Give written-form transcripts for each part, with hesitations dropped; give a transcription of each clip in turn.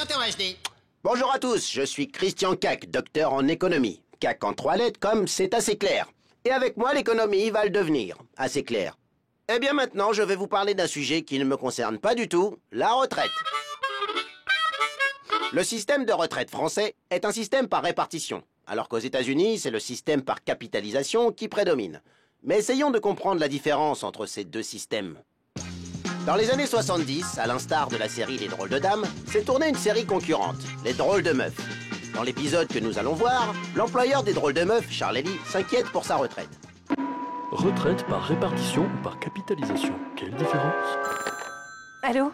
sur ton HD. Bonjour à tous, je suis Christian Cac, docteur en économie. Cac en 3 lettres comme c'est assez clair. Et avec moi, l'économie va le devenir, assez clair. Eh bien maintenant, je vais vous parler d'un sujet qui ne me concerne pas du tout, la retraite. Le système de retraite français est un système par répartition, alors qu'aux États-Unis, c'est le système par capitalisation qui prédomine. Mais essayons de comprendre la différence entre ces deux systèmes. Dans les années 70, à l'instar de la série Les Drôles de Dames, s'est tournée une série concurrente, Les Drôles de Meufs. Dans l'épisode que nous allons voir, l'employeur des Drôles de Meufs, Charles Elie, s'inquiète pour sa retraite. Retraite par répartition ou par capitalisation, quelle différence? Allô?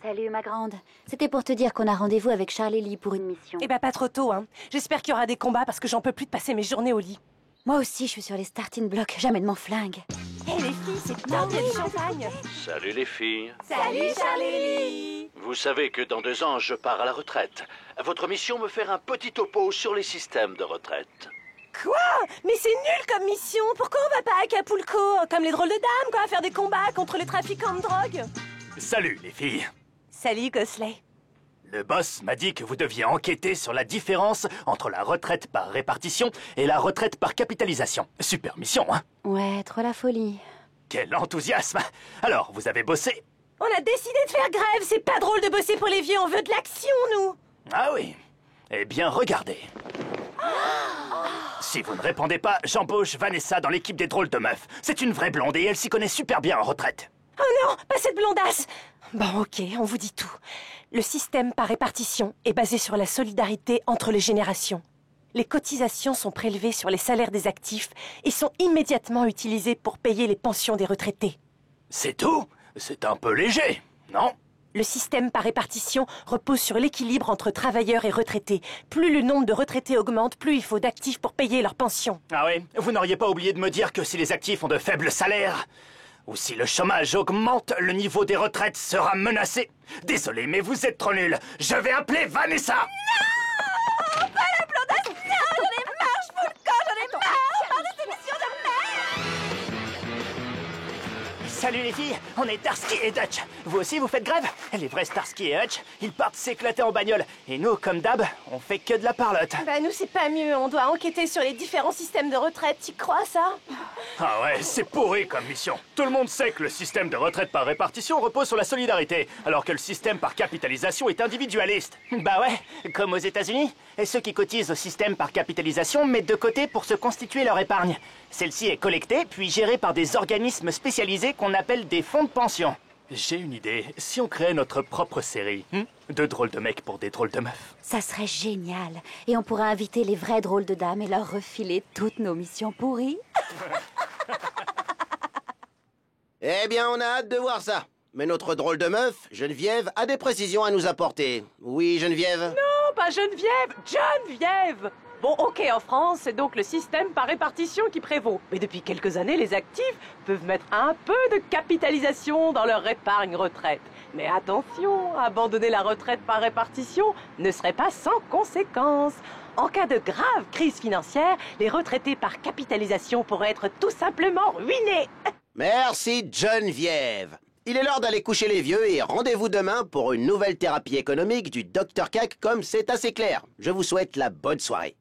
Salut ma grande. C'était pour te dire qu'on a rendez-vous avec Charles Elie pour une mission. Eh ben pas trop tôt, hein. J'espère qu'il y aura des combats parce que j'en peux plus de passer mes journées au lit. Moi aussi, je suis sur les starting blocks. J'amène mon flingue. Hé les filles, c'est top, il y a du champagne. Salut les filles. Salut Charlie. Vous savez que dans 2 ans, je pars à la retraite. Votre mission me faire un petit topo sur les systèmes de retraite. Quoi? Mais c'est nul comme mission. Pourquoi on va pas à Acapulco, comme les drôles de dames, quoi, faire des combats contre les trafiquants de drogue? Salut les filles. Salut Gosley. Le boss m'a dit que vous deviez enquêter sur la différence entre la retraite par répartition et la retraite par capitalisation. Super mission, hein? Ouais, trop la folie. Quel enthousiasme! Alors, vous avez bossé? On a décidé de faire grève. C'est pas drôle de bosser pour les vieux. On veut de l'action, nous. Ah oui. Eh bien, regardez. Si vous ne répondez pas, j'embauche Vanessa dans l'équipe des drôles de meufs. C'est une vraie blonde et elle s'y connaît super bien en retraite. Oh non, pas cette blondasse. Bon, ok, on vous dit tout. Le système par répartition est basé sur la solidarité entre les générations. Les cotisations sont prélevées sur les salaires des actifs et sont immédiatement utilisées pour payer les pensions des retraités. C'est tout? C'est un peu léger, non? Le système par répartition repose sur l'équilibre entre travailleurs et retraités. Plus le nombre de retraités augmente, plus il faut d'actifs pour payer leurs pensions. Ah oui? Vous n'auriez pas oublié de me dire que si les actifs ont de faibles salaires, ou si le chômage augmente, le niveau des retraites sera menacé. Désolé, mais vous êtes trop nuls. Je vais appeler Vanessa. Non, pas la blondasse. Non, j'en ai marre, je fous le camp, j'en ai marre de cette émission de merde. Salut les filles, on est Starsky et Hutch. Vous aussi, vous faites grève? Les vrais Starsky et Hutch, ils partent s'éclater en bagnole. Et nous, comme d'hab, on fait que de la parlotte. Bah nous, c'est pas mieux. On doit enquêter sur les différents systèmes de retraite. Tu crois, ça? Ah ouais, c'est pourri comme mission. Tout le monde sait que le système de retraite par répartition repose sur la solidarité, alors que le système par capitalisation est individualiste. Bah ouais, comme aux États-Unis. Et ceux qui cotisent au système par capitalisation mettent de côté pour se constituer leur épargne. Celle-ci est collectée, puis gérée par des organismes spécialisés qu'on appelle des fonds de pension. J'ai une idée. Si on créait notre propre série, de drôles de mecs pour des drôles de meufs. Ça serait génial. Et on pourra inviter les vrais drôles de dames et leur refiler toutes nos missions pourries. Eh bien, on a hâte de voir ça. Mais notre drôle de meuf, Geneviève, a des précisions à nous apporter. Oui, Geneviève? Non, pas Geneviève, Geneviève. Bon, ok, en France, c'est donc le système par répartition qui prévaut. Mais depuis quelques années, les actifs peuvent mettre un peu de capitalisation dans leur épargne retraite. Mais attention, abandonner la retraite par répartition ne serait pas sans conséquences. En cas de grave crise financière, les retraités par capitalisation pourraient être tout simplement ruinés. Merci, Geneviève. Il est l'heure d'aller coucher les vieux et rendez-vous demain pour une nouvelle thérapie économique du Dr Cac comme c'est assez clair. Je vous souhaite la bonne soirée.